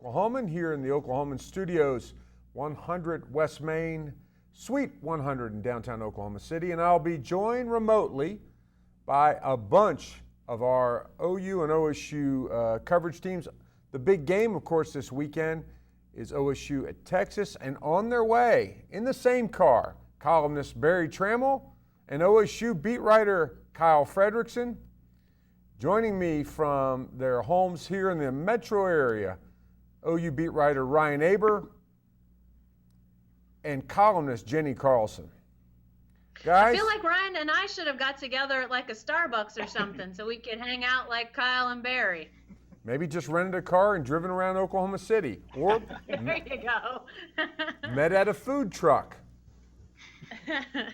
Oklahoman here in the Oklahoman Studios, 100 West Main, Suite 100 in downtown Oklahoma City, and I'll be joined remotely by a bunch of our OU and OSU coverage teams. The big game, of course, this weekend is OSU at Texas, and on their way in the same car, columnist Barry Trammell and OSU beat writer Kyle Fredrickson. Joining me from their homes here in the metro area, OU beat writer Ryan Aber and columnist Jenny Carlson. Guys, I feel like Ryan and I should have got together at like a Starbucks or something so we could hang out like Kyle and Barry. Maybe just rented a car and driven around Oklahoma City. Or there you go. met at a food truck.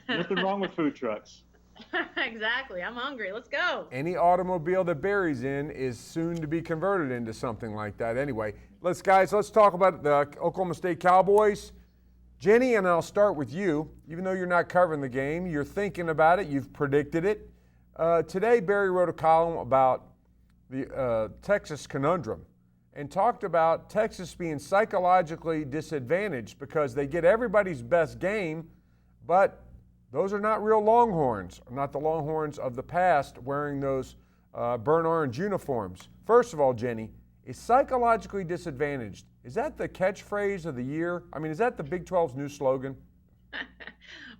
Nothing wrong with food trucks. Exactly. I'm hungry. Let's go. Any automobile that Barry's in is soon to be converted into something like that. Anyway, let's talk about the Oklahoma State Cowboys. Jenny, and I'll start with you. Even though you're not covering the game, you're thinking about it, you've predicted it. Today, Barry wrote a column about the Texas conundrum and talked about Texas being psychologically disadvantaged because they get everybody's best game, but those are not real Longhorns, not the Longhorns of the past wearing those burnt orange uniforms. First of all, Jenny, is psychologically disadvantaged, is that the catchphrase of the year? I mean, is that the Big 12's new slogan?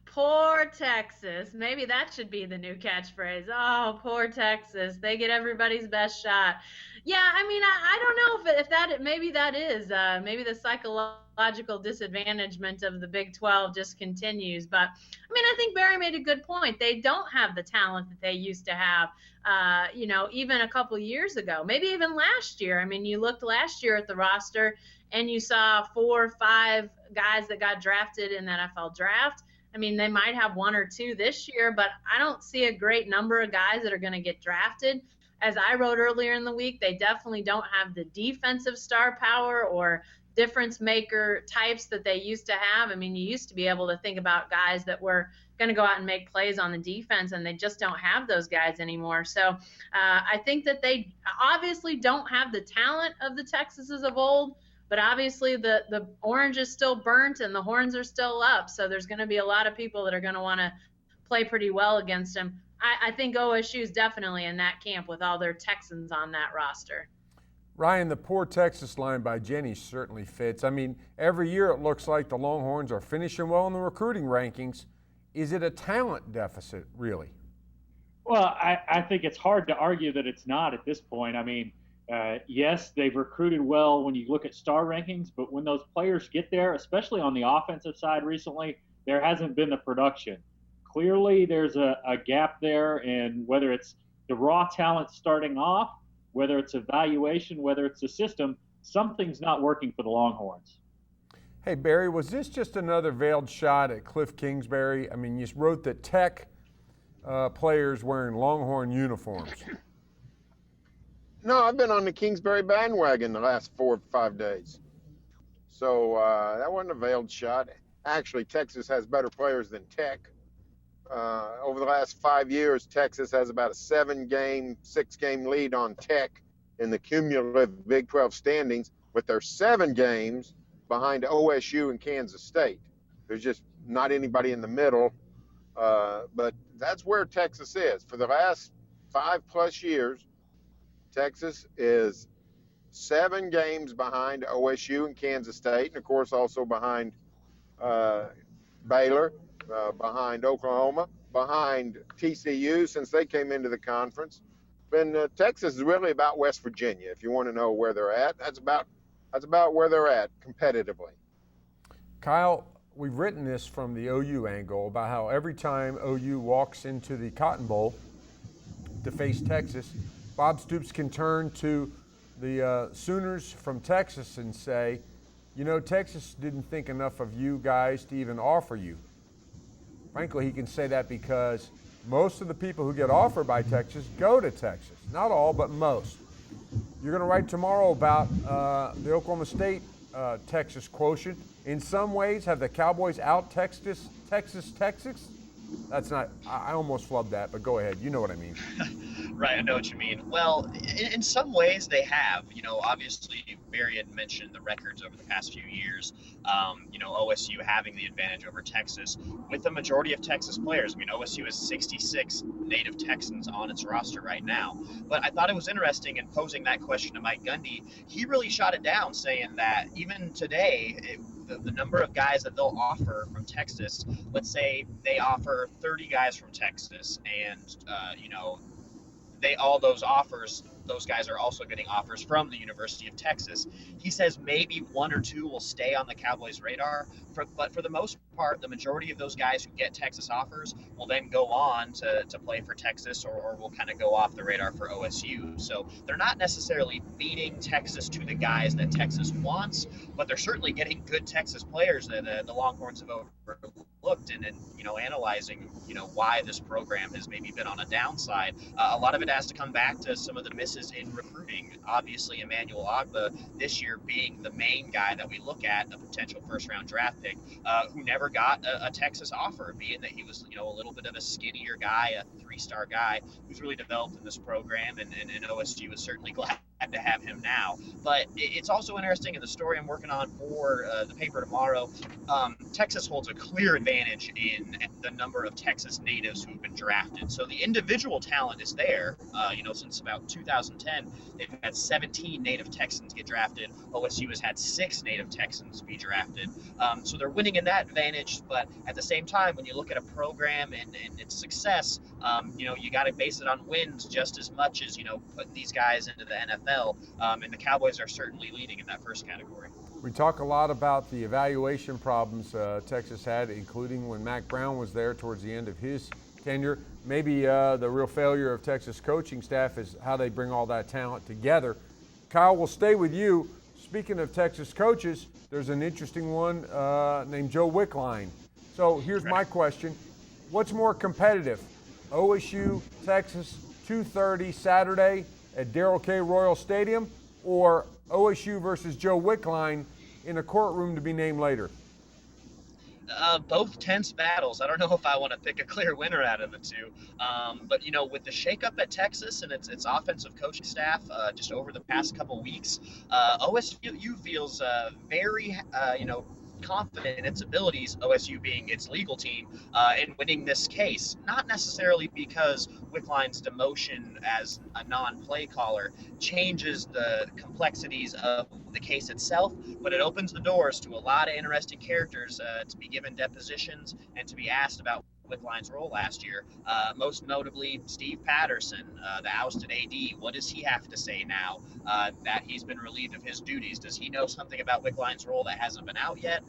Poor Texas. Maybe that should be the new catchphrase. Oh, poor Texas. They get everybody's best shot. Yeah, I mean, I don't know if that maybe that is. Maybe the psychological disadvantagement of the Big 12 just continues. But, I mean, I think Barry made a good point. They don't have the talent that they used to have, even a couple years ago, maybe even last year. I mean, you looked last year at the roster and you saw 4 or 5 guys that got drafted in the NFL draft. I mean, they might have 1 or 2 this year, but I don't see a great number of guys that are going to get drafted. As I wrote earlier in the week, they definitely don't have the defensive star power or difference maker types that they used to have. I mean, you used to be able to think about guys that were going to go out and make plays on the defense, and they just don't have those guys anymore. So I think that they obviously don't have the talent of the Texases of old, but obviously the orange is still burnt and the horns are still up. So there's going to be a lot of people that are going to want to play pretty well against them. I think OSU is definitely in that camp with all their Texans on that roster. Ryan, the poor Texas line by Jenny certainly fits. I mean, every year it looks like the Longhorns are finishing well in the recruiting rankings. Is it a talent deficit, really? Well, I think it's hard to argue that it's not at this point. I mean, yes, they've recruited well when you look at star rankings, but when those players get there, especially on the offensive side recently, there hasn't been the production. Clearly, there's a gap there, and whether it's the raw talent starting off, whether it's evaluation, whether it's the system, something's not working for the Longhorns. Hey, Barry, was this just another veiled shot at Cliff Kingsbury? I mean, you wrote that Tech players wearing Longhorn uniforms. No, I've been on the Kingsbury bandwagon the last 4 or 5 days. So that wasn't a veiled shot. Actually, Texas has better players than Tech. Over the last 5 years, Texas has about a 7-game, 6-game lead on Tech in the cumulative Big 12 standings, with their 7 games behind OSU and Kansas State. There's just not anybody in the middle. But that's where Texas is. For the last 5+ years, Texas is 7 games behind OSU and Kansas State, and of course also behind Baylor, behind Oklahoma, behind TCU since they came into the conference. And Texas is really about West Virginia. If you want to know where they're at, that's about where they're at competitively. Kyle, we've written this from the OU angle about how every time OU walks into the Cotton Bowl to face Texas, Bob Stoops can turn to the Sooners from Texas and say, you know, Texas didn't think enough of you guys to even offer you. Frankly, he can say that because most of the people who get offered by Texas go to Texas. Not all, but most. You're going to write tomorrow about the Oklahoma State Texas quotient. In some ways, have the Cowboys out Texas? That's not, I almost flubbed that, but go ahead. You know what I mean. Right, I know what you mean. Well, in some ways they have. Obviously Barry had mentioned the records over the past few years. OSU having the advantage over Texas with the majority of Texas players. I mean, OSU has 66 native Texans on its roster right now. But I thought it was interesting in posing that question to Mike Gundy. He really shot it down, saying that even today, the number of guys that they'll offer from Texas, let's say they offer 30 guys from Texas, and those guys are also getting offers from the University of Texas. He says maybe one or two will stay on the Cowboys' radar, but for the most part, the majority of those guys who get Texas offers will then go on to play for Texas, or will kind of go off the radar for OSU. So they're not necessarily feeding Texas to the guys that Texas wants, but they're certainly getting good Texas players that the Longhorns have overlooked, and analyzing why this program has maybe been on a downside. A lot of it has to come back to some of the misses in recruiting. Obviously, Emmanuel Ogbah this year being the main guy that we look at, a potential first-round draft pick, who never got a Texas offer, being that he was a little bit of a skinnier guy, a three-star guy who's really developed in this program, and OSU is certainly glad to have him now. But it's also interesting in the story I'm working on for the paper tomorrow. Texas holds a clear advantage in the number of Texas natives who've been drafted. So the individual talent is there. Since about 2010, they've had 17 native Texans get drafted. OSU has had 6 native Texans be drafted. So they're winning in that advantage. But at the same time, when you look at a program and its success, you got to base it on wins just as much as putting these guys into the NFL. And the Cowboys are certainly leading in that first category. We talk a lot about the evaluation problems Texas had, including when Mack Brown was there towards the end of his tenure. Maybe the real failure of Texas coaching staff is how they bring all that talent together. Kyle, we'll stay with you. Speaking of Texas coaches, there's an interesting one named Joe Wickline. So here's my question. What's more competitive, OSU, Texas, 2:30 Saturday at Darrell K. Royal Stadium, or OSU versus Joe Wickline in a courtroom to be named later? Both tense battles. I don't know if I want to pick a clear winner out of the two. But with the shakeup at Texas and its offensive coaching staff just over the past couple weeks, OSU feels very confident in its abilities, OSU being its legal team, in winning this case. Not necessarily because Wickline's demotion as a non-play caller changes the complexities of the case itself, but it opens the doors to a lot of interesting characters to be given depositions and to be asked about Wickline's role last year. Most notably, Steve Patterson, the ousted AD. What does he have to say now that he's been relieved of his duties? Does he know something about Wickline's role that hasn't been out yet?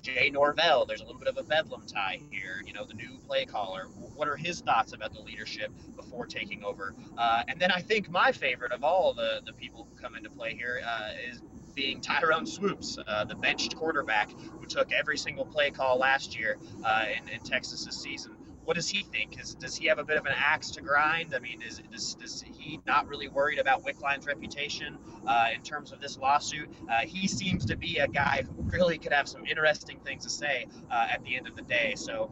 Jay Norvell, there's a little bit of a bedlam tie here. The new play caller. What are his thoughts about the leadership before taking over? And then I think my favorite of all the people who come into play here is being Tyrone Swoops, the benched quarterback who took every single play call last year in Texas's season. What does he think? Does he have a bit of an axe to grind? I mean, is he not really worried about Wickline's reputation in terms of this lawsuit? He seems to be a guy who really could have some interesting things to say at the end of the day. So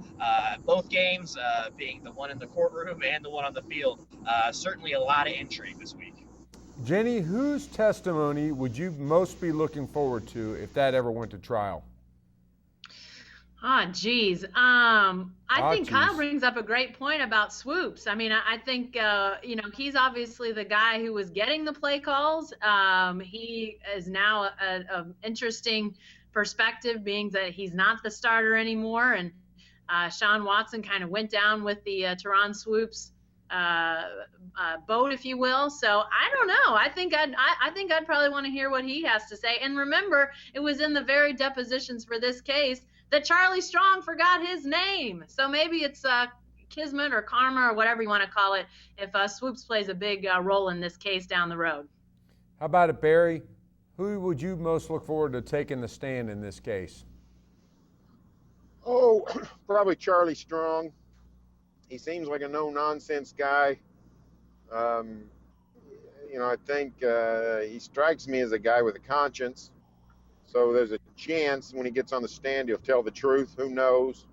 both games, being the one in the courtroom and the one on the field, certainly a lot of intrigue this week. Jenny, whose testimony would you most be looking forward to if that ever went to trial? I think Kyle brings up a great point about Swoops. I mean, I think, he's obviously the guy who was getting the play calls. He is now an interesting perspective, being that he's not the starter anymore. And Sean Watson kind of went down with the Tyrone Swoops boat, if you will. So I don't know. I think I'd probably want to hear what he has to say. And remember, it was in the very depositions for this case that Charlie Strong forgot his name. So maybe it's kismet or karma or whatever you want to call it if Swoops plays a big role in this case down the road. How about it, Barry? Who would you most look forward to taking the stand in this case? Oh, probably Charlie Strong. He seems like a no-nonsense guy. I think he strikes me as a guy with a conscience. So there's a chance when he gets on the stand, he'll tell the truth. Who knows?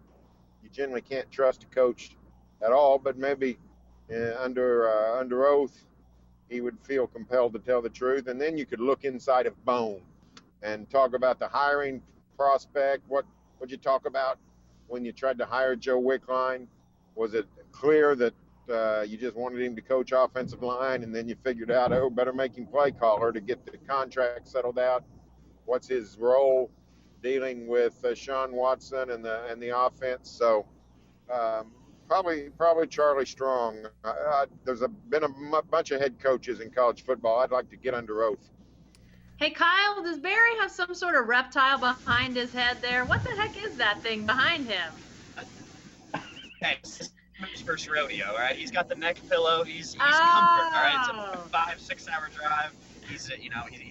You generally can't trust a coach at all, but maybe under oath, he would feel compelled to tell the truth. And then you could look inside of Bone and talk about the hiring prospect. What would you talk about when you tried to hire Joe Wickline? Was it clear that you just wanted him to coach offensive line, and then you figured out, oh, better make him play caller to get the contract settled out? What's his role dealing with Sean Watson and the offense? So probably Charlie Strong. There's been a bunch of head coaches in college football. I'd like to get under oath. Hey, Kyle, does Barry have some sort of reptile behind his head there? What the heck is that thing behind him? Hey, this is his first rodeo, all right? He's got the neck pillow. He's comfort, all right? It's a 5-6 hour drive. He's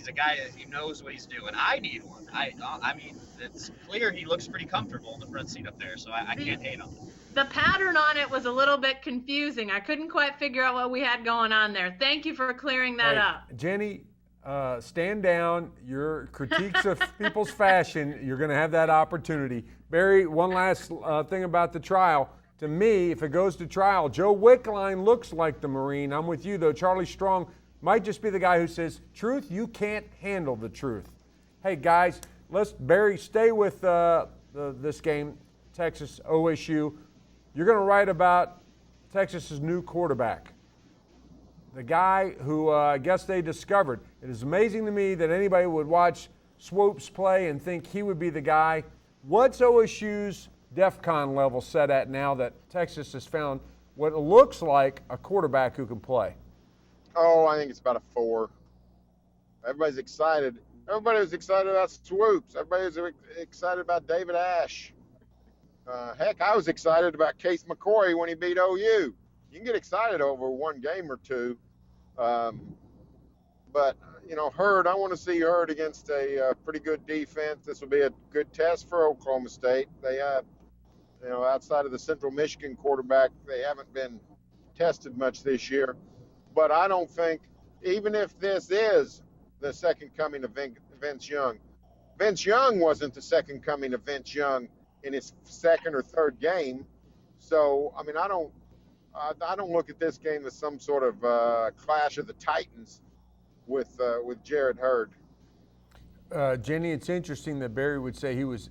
a guy that knows what he's doing. I need one. I mean, it's clear he looks pretty comfortable in the front seat up there, so I can't hate on him. The pattern on it was a little bit confusing. I couldn't quite figure out what we had going on there. Thank you for clearing that up. Jenny, stand down. Your critiques of people's fashion, you're going to have that opportunity. Barry, one last thing about the trial. To me, if it goes to trial, Joe Wickline looks like the Marine. I'm with you, though. Charlie Strong might just be the guy who says, truth, you can't handle the truth. Hey, guys, Barry, stay with this game, Texas OSU. You're going to write about Texas's new quarterback, the guy who I guess they discovered. It is amazing to me that anybody would watch Swoops play and think he would be the guy. What's OSU's DEFCON level set at now that Texas has found what looks like a quarterback who can play? Oh, I think it's about a 4. Everybody's excited. Everybody was excited about Swoops. Everybody was excited about David Ash. Heck, I was excited about Case McCoy when he beat OU. You can get excited over one game or two. But, Hurd, I want to see Hurd against a pretty good defense. This will be a good test for Oklahoma State. They have, outside of the Central Michigan quarterback, they haven't been tested much this year. But I don't think, even if this is the second coming of Vince Young wasn't the second coming of Vince Young in his second or third game. So, I mean, I don't look at this game as some sort of clash of the Titans with Jared Hurd. Jenny, it's interesting that Barry would say he was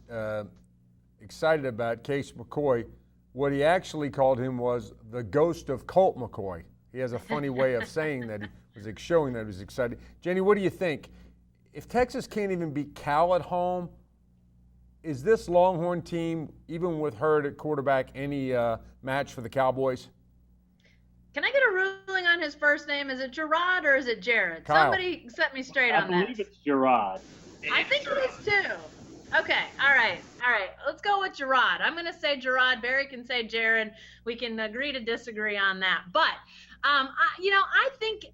excited about Case McCoy. What he actually called him was the ghost of Colt McCoy. He has a funny way of saying that. He was showing that he was excited. Jenny, what do you think? If Texas can't even beat Cal at home, is this Longhorn team, even with Hurd at quarterback, any match for the Cowboys? Can I get a ruling on his first name? Is it Gerard or is it Jared? Kyle. Somebody set me straight on that. I believe it's Gerard. I think it is too. Okay, all right. Let's go with Gerard. I'm going to say Gerard. Barry can say Jared. We can agree to disagree on that. But, I think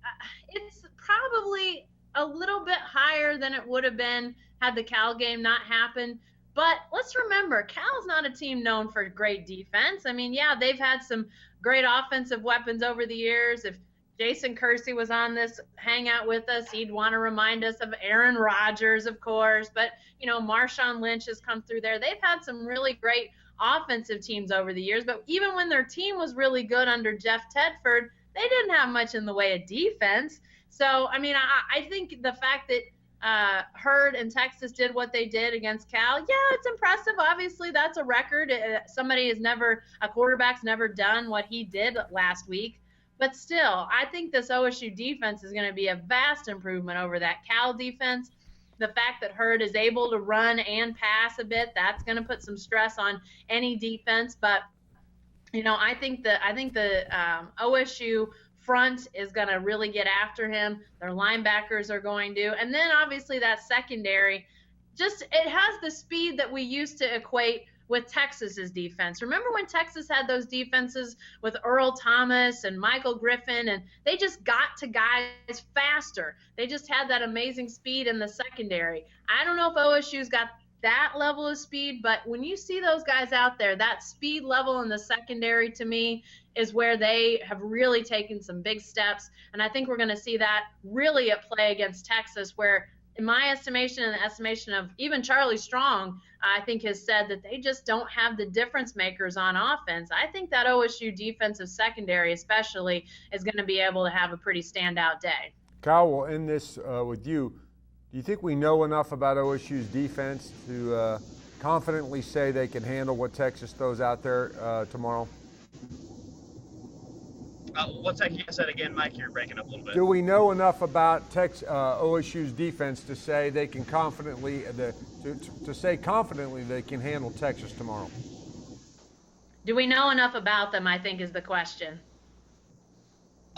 it's probably a little bit higher than it would have been had the Cal game not happened. But let's remember, Cal's not a team known for great defense. I mean, yeah, they've had some great offensive weapons over the years. If Jason Kersey was on this hangout with us, he'd want to remind us of Aaron Rodgers, of course. But, Marshawn Lynch has come through there. They've had some really great offensive teams over the years. But even when their team was really good under Jeff Tedford, they didn't have much in the way of defense. So, I mean, I think the fact that Hurd and Texas did what they did against Cal, yeah, it's impressive. Obviously, that's a record. A quarterback's never done what he did last week. But still, I think this OSU defense is going to be a vast improvement over that Cal defense. The fact that Hurd is able to run and pass a bit, that's going to put some stress on any defense. But, I think the OSU front is going to really get after him. Their linebackers are going to. And then, obviously, that secondary, it has the speed that we used to equate with Texas's defense. Remember when Texas had those defenses with Earl Thomas and Michael Griffin, and they just got to guys faster. They just had that amazing speed in the secondary. I don't know if OSU's got that level of speed, but when you see those guys out there, that speed level in the secondary to me is where they have really taken some big steps. And I think we're going to see that really at play against Texas, where in my estimation and the estimation of even Charlie Strong, I think has said that they just don't have the difference makers on offense. I think that OSU defensive secondary especially is going to be able to have a pretty standout day. Kyle, we'll end this with you. Do you think we know enough about OSU's defense to confidently say they can handle what Texas throws out there tomorrow? What's that you said again, Mike? You're breaking up a little bit. Do we know enough about OSU's defense to say they can confidently to say confidently they can handle Texas tomorrow? Do we know enough about them, I think is the question.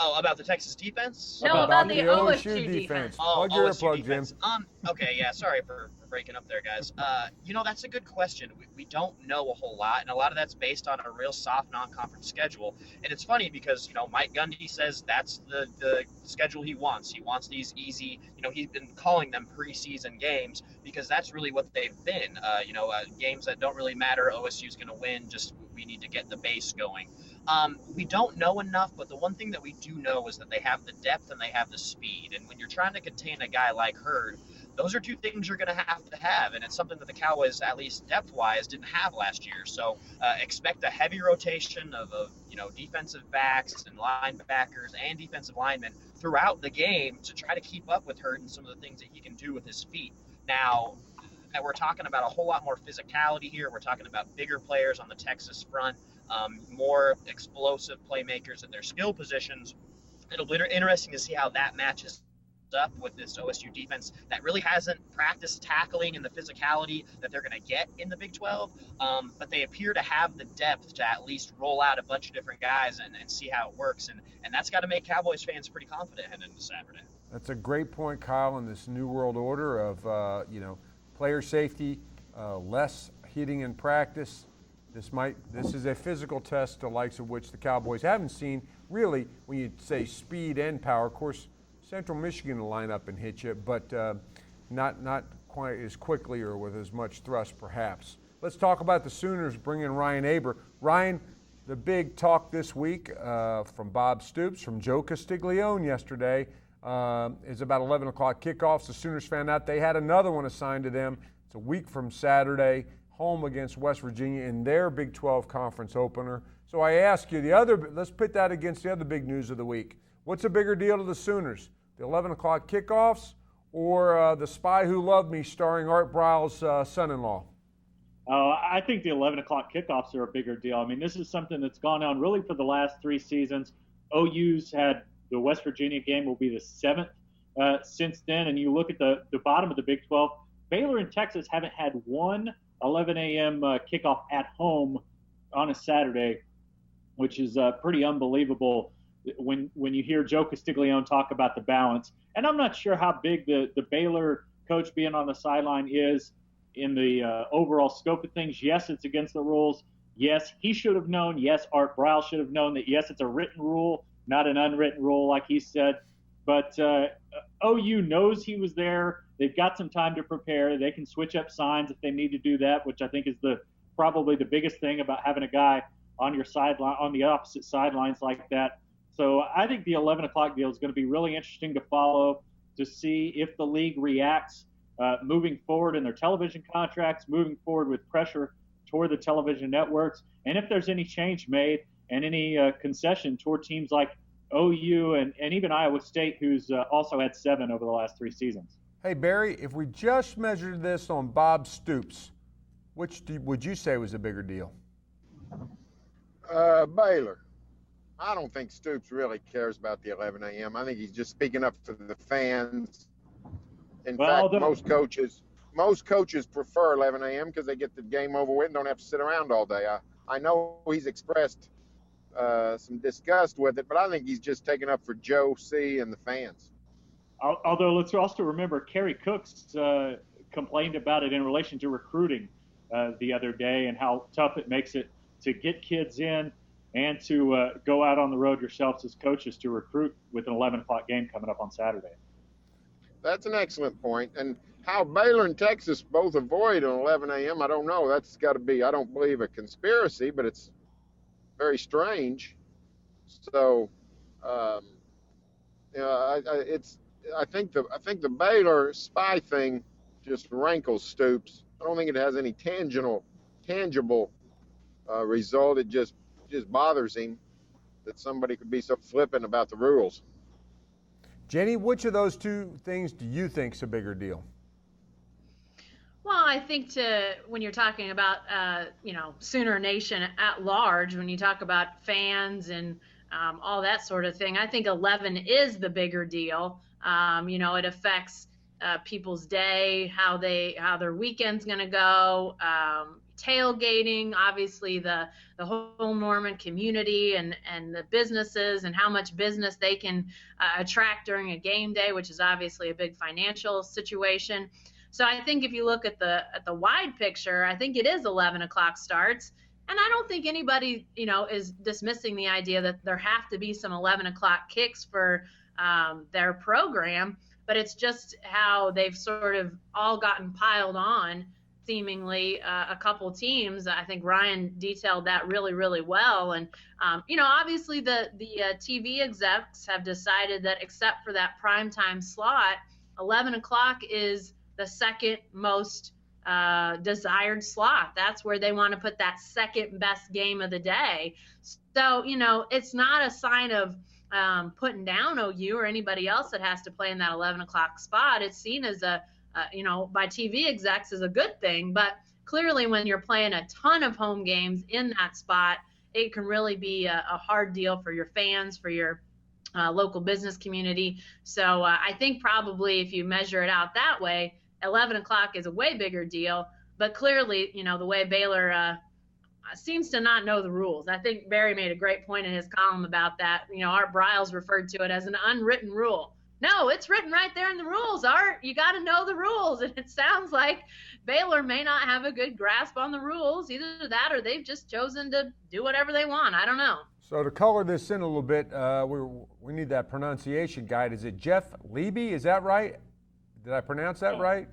Oh, about the Texas defense? No, about the OSU defense. Plug your OSU plug, defense. Jim. Okay, yeah, sorry for breaking up there, guys. That's a good question. We don't know a whole lot, and a lot of that's based on a real soft non-conference schedule. And it's funny because, Mike Gundy says that's the schedule he wants. He wants these easy, he's been calling them preseason games because that's really what they've been. Games that don't really matter. OSU's going to win, just we need to get the base going. We don't know enough, but the one thing that we do know is that they have the depth and they have the speed. And when you're trying to contain a guy like Hurd, those are two things you're going to have. And it's something that the Cowboys, at least depth-wise, didn't have last year. So expect a heavy rotation of defensive backs and linebackers and defensive linemen throughout the game to try to keep up with Hurd and some of the things that he can do with his feet. Now, we're talking about a whole lot more physicality here. We're talking about bigger players on the Texas front, more explosive playmakers at their skill positions. It'll be interesting to see how that matches up with this OSU defense that really hasn't practiced tackling and the physicality that they're going to get in the Big 12, but they appear to have the depth to at least roll out a bunch of different guys and see how it works, and that's got to make Cowboys fans pretty confident heading into Saturday. That's a great point, Kyle, in this new world order of player safety, less hitting in practice. This is a physical test, the likes of which the Cowboys haven't seen really when you say speed and power. Of course, Central Michigan will line up and hit you, but not quite as quickly or with as much thrust, perhaps. Let's talk about the Sooners bringing Ryan Aber. Ryan, the big talk this week from Bob Stoops, from Joe Castiglione yesterday, is about 11 o'clock kickoffs. The Sooners found out they had another one assigned to them. It's a week from Saturday, home against West Virginia in their Big 12 conference opener. So I ask you, let's put that against the other big news of the week. What's a bigger deal to the Sooners? The 11 o'clock kickoffs or The Spy Who Loved Me starring Art Briles' son-in-law? Oh, I think the 11 o'clock kickoffs are a bigger deal. I mean, this is something that's gone on really for the last 3 seasons. OU's had the West Virginia game will be the 7th since then. And you look at the bottom of the Big 12, Baylor and Texas haven't had one 11 a.m. Kickoff at home on a Saturday, which is pretty unbelievable when you hear Joe Castiglione talk about the balance. And I'm not sure how big the Baylor coach being on the sideline is in the overall scope of things. Yes, it's against the rules. Yes, he should have known. Yes, Art Briles should have known that, yes, it's a written rule, not an unwritten rule, like he said. But OU knows he was there. They've got some time to prepare. They can switch up signs if they need to do that, which I think is probably the biggest thing about having a guy on your sideline, on the opposite sidelines like that. So I think the 11 o'clock deal is going to be really interesting to follow, to see if the league reacts moving forward in their television contracts, moving forward with pressure toward the television networks, and if there's any change made and any concession toward teams like OU and even Iowa State, who's also had 7 over the last 3 seasons. Hey, Barry, if we just measured this on Bob Stoops, which would you say was a bigger deal? Baylor. I don't think Stoops really cares about the 11 a.m. I think he's just speaking up for the fans. In fact, most coaches prefer 11 a.m. because they get the game over with and don't have to sit around all day. I know he's expressed some disgust with it, but I think he's just taking up for Joe C. and the fans. Although let's also remember Kerry Cooks complained about it in relation to recruiting the other day and how tough it makes it to get kids in and to go out on the road yourselves as coaches to recruit with an 11 o'clock game coming up on Saturday. That's an excellent point. And how Baylor and Texas both avoid an 11 a.m., I don't know. That's got to be, I don't believe, a conspiracy, but it's very strange. So, I think the Baylor spy thing just rankles Stoops. I don't think it has any tangible result. It just bothers him that somebody could be so flippant about the rules. Jenny, which of those two things do you think is a bigger deal? Well, I think when you're talking about Sooner Nation at large, when you talk about fans and all that sort of thing, I think 11 is the bigger deal. It affects people's day, how their weekend's going to go, tailgating, obviously the whole Norman community and the businesses and how much business they can attract during a game day, which is obviously a big financial situation. So I think if you look at the wide picture, I think it is 11 o'clock starts. And I don't think anybody, is dismissing the idea that there have to be some 11 o'clock kicks for their program, but it's just how they've sort of all gotten piled on, seemingly a couple teams. I think Ryan detailed that really, really well. And, obviously the TV execs have decided that except for that primetime slot, 11 o'clock is the second most desired slot. That's where they want to put that second best game of the day. So, it's not a sign of putting down OU or anybody else that has to play in that 11 o'clock spot. It's seen as by TV execs as a good thing. But clearly when you're playing a ton of home games in that spot, it can really be a hard deal for your fans, for your local business community. So I think probably if you measure it out that way, 11 o'clock is a way bigger deal, but clearly, the way Baylor seems to not know the rules. I think Barry made a great point in his column about that. Art Briles referred to it as an unwritten rule. No, it's written right there in the rules, Art. You got to know the rules. And it sounds like Baylor may not have a good grasp on the rules. Either that or they've just chosen to do whatever they want. I don't know. So to color this in a little bit, we need that pronunciation guide. Is it Jeff Lebby? Is that right? Did I pronounce that right?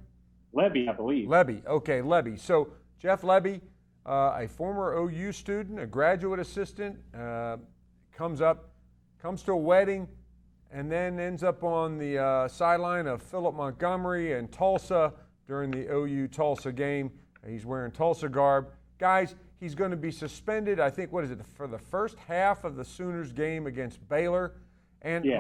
Lebby, I believe. Lebby. Okay, Lebby. So Jeff Lebby, a former OU student, a graduate assistant, comes to a wedding, and then ends up on the sideline of Philip Montgomery and Tulsa during the OU Tulsa game. He's wearing Tulsa garb. Guys, he's going to be suspended, I think, for the first half of the Sooners game against Baylor. And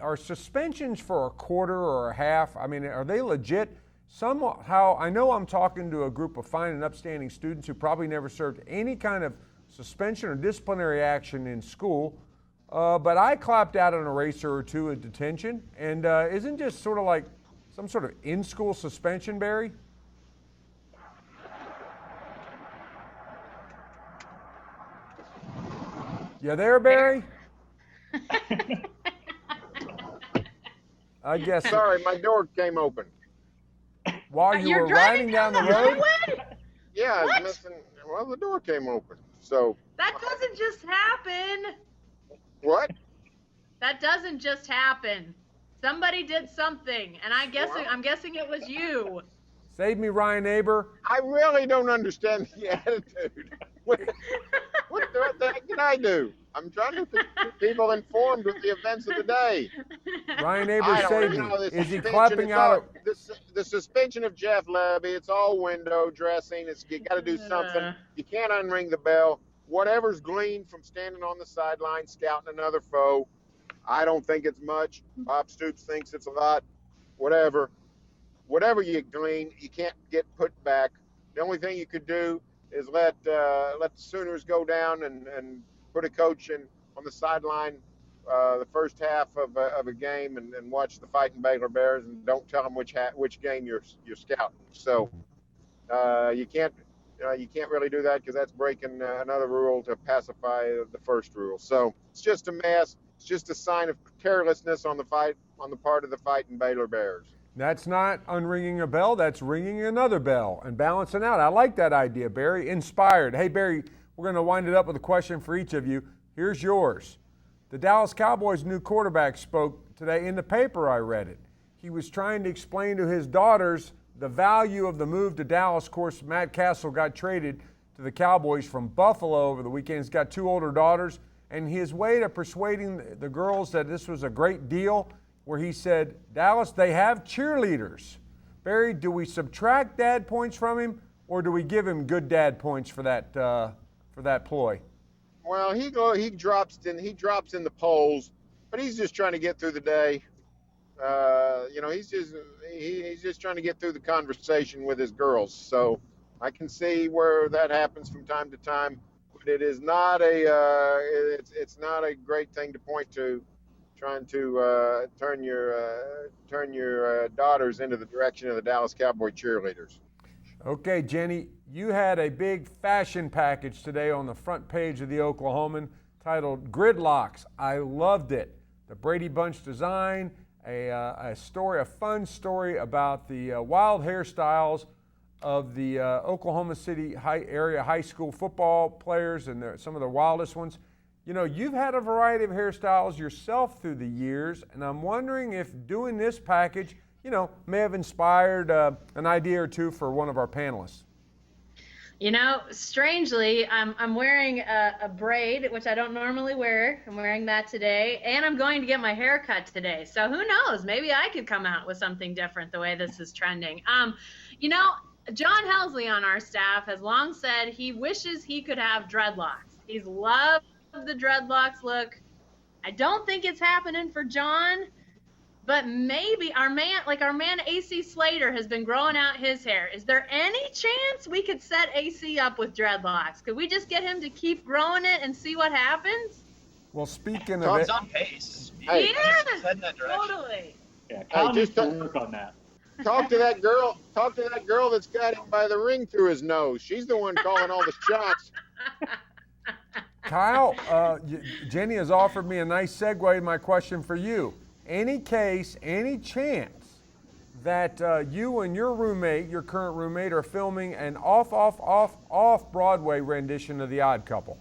are suspensions for a quarter or a half, are they legit? Somehow, I know I'm talking to a group of fine and upstanding students who probably never served any kind of suspension or disciplinary action in school, but I clapped out an eraser or two at detention. And isn't just sort of like some sort of in-school suspension, Barry? You there, Barry? I guess. Sorry, my door came open. While you were riding down the road? Yeah, I was missing. Well, the door came open. So. That doesn't just happen. What? That doesn't just happen. Somebody did something, and I'm guessing it was you. Save me, Ryan Aber. I really don't understand the attitude. What the heck did I do? I'm trying to keep people informed with the events of the day. Ryan Aber, save me. Is he clapping out? The suspension of Jeff Lebby, it's all window dressing. You got to do something. You can't unring the bell. Whatever's gleaned from standing on the sideline scouting another foe, I don't think it's much. Bob Stoops thinks it's a lot. Whatever you glean, you can't get put back. The only thing you could do is let the Sooners go down and put a coach on the sideline the first half of a game and watch the fighting Baylor Bears, and don't tell them which game you're scouting. So you can't really do that because that's breaking another rule to pacify the first rule. So it's just a mess. It's just a sign of carelessness on the part of the fighting Baylor Bears. That's not unringing a bell. That's ringing another bell and balancing out. I like that idea, Barry. Inspired. Hey, Barry, we're going to wind it up with a question for each of you. Here's yours. The Dallas Cowboys' new quarterback spoke today in the paper. I read it. He was trying to explain to his daughters the value of the move to Dallas. Of course, Matt Castle got traded to the Cowboys from Buffalo over the weekend. He's got two older daughters, and his way to persuading the girls that this was a great deal where he said, Dallas, they have cheerleaders. Barry, do we subtract dad points from him, or do we give him good dad points for that ploy? Well, he drops in the polls, but he's just trying to get through the day. He's just trying to get through the conversation with his girls. So I can see where that happens from time to time, but it is not it's not a great thing to point to, trying to turn your daughters into the direction of the Dallas Cowboy cheerleaders. Okay, Jenny, you had a big fashion package today on the front page of the Oklahoman titled Gridlocks. I loved it. The Brady Bunch design, a fun story about the wild hairstyles of the Oklahoma City area high school football players, and some of the wildest ones. You know, you've had a variety of hairstyles yourself through the years, and I'm wondering if doing this package, you know, may have inspired an idea or two for one of our panelists. You know, strangely, I'm wearing a braid, which I don't normally wear. I'm wearing that today, and I'm going to get my hair cut today. So who knows? Maybe I could come out with something different the way this is trending. You know, John Helsley on our staff has long said he wishes he could have dreadlocks. He's loved the dreadlocks look. I don't think it's happening for John. But maybe our man AC Slater has been growing out his hair. Is there any chance we could set AC up with dreadlocks? Could we just get him to keep growing it and see what happens? Well, speaking of it, He's on pace. Hey, He's heading that direction. Totally. Yeah, Kyle just needs to work on that. Talk to that girl that's got him by the ring through his nose. She's the one calling all the shots. Kyle, Jenny has offered me a nice segue to my question for you. Any chance that you and your current roommate, are filming an off Broadway rendition of The Odd Couple?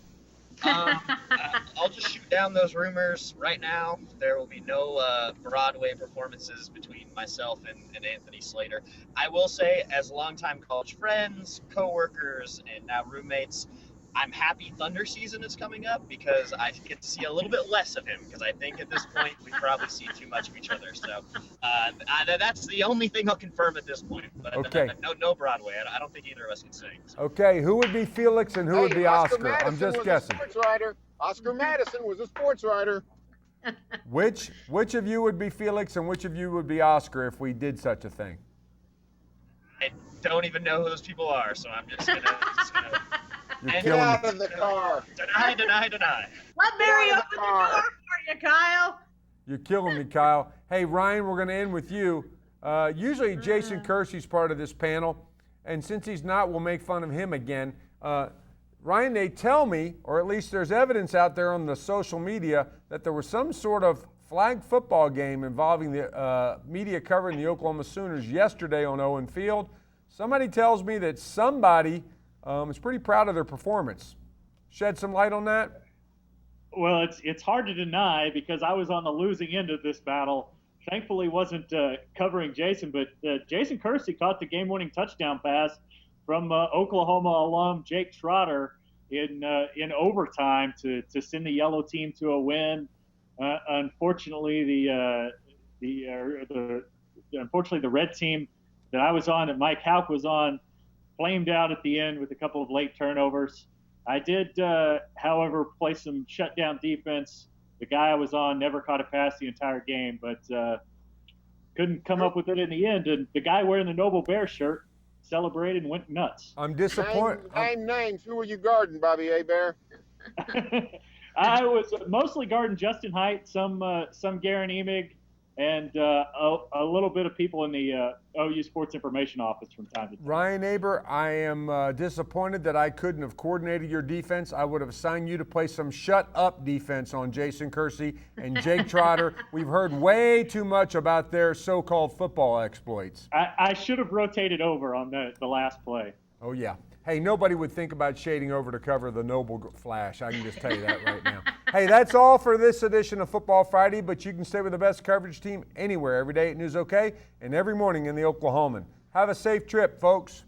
I'll just shoot down those rumors right now. There will be no Broadway performances between myself and Anthony Slater. I will say, as longtime college friends, coworkers, and now roommates, I'm happy Thunder season is coming up because I get to see a little bit less of him, because I think at this point we probably see too much of each other. So that's the only thing I'll confirm at this point. But Okay. No Broadway. I don't think either of us can sing. So. Okay, who would be Felix and who would be Oscar? I'm just guessing. Oscar Madison was a sports writer. Which of you would be Felix and which of you would be Oscar if we did such a thing? I don't even know who those people are, so I'm just gonna You're And- Get killing out me. of the car. Deny. Let Barry Get out open of the the car. door for you, Kyle. You're killing me, Kyle. Hey, Ryan, we're going to end with you. Usually Jason Kersey's part of this panel, and since he's not, we'll make fun of him again. Ryan, they tell me, or at least there's evidence out there on the social media, that there was some sort of flag football game involving the media covering the Oklahoma Sooners yesterday on Owen Field. Somebody tells me that somebody is pretty proud of their performance. Shed some light on that? Well, it's hard to deny because I was on the losing end of this battle. Thankfully, wasn't covering Jason, but Jason Kersey caught the game-winning touchdown pass from Oklahoma alum Jake Trotter in overtime to send the yellow team to a win. Unfortunately, the red team that I was on, that Mike Houck was on, flamed out at the end with a couple of late turnovers. I did, however, play some shutdown defense. The guy I was on never caught a pass the entire game, but couldn't come up with it in the end. And the guy wearing the Noble Bear shirt celebrated and went nuts. I'm disappointed. Name names. Who were you guarding, Bobby Hebert? I was mostly guarding Justin Height, some Garen Emig, and a little bit of people in the OU Sports Information office from time to time. Ryan Aber, I am disappointed that I couldn't have coordinated your defense. I would have assigned you to play some shut-up defense on Jason Kersey and Jake Trotter. We've heard way too much about their so-called football exploits. I should have rotated over on the last play. Oh, yeah. Hey, nobody would think about shading over to cover the Noble Flash. I can just tell you that right now. Hey, that's all for this edition of Football Friday, but you can stay with the best coverage team anywhere, every day at News OK, and every morning in the Oklahoman. Have a safe trip, folks.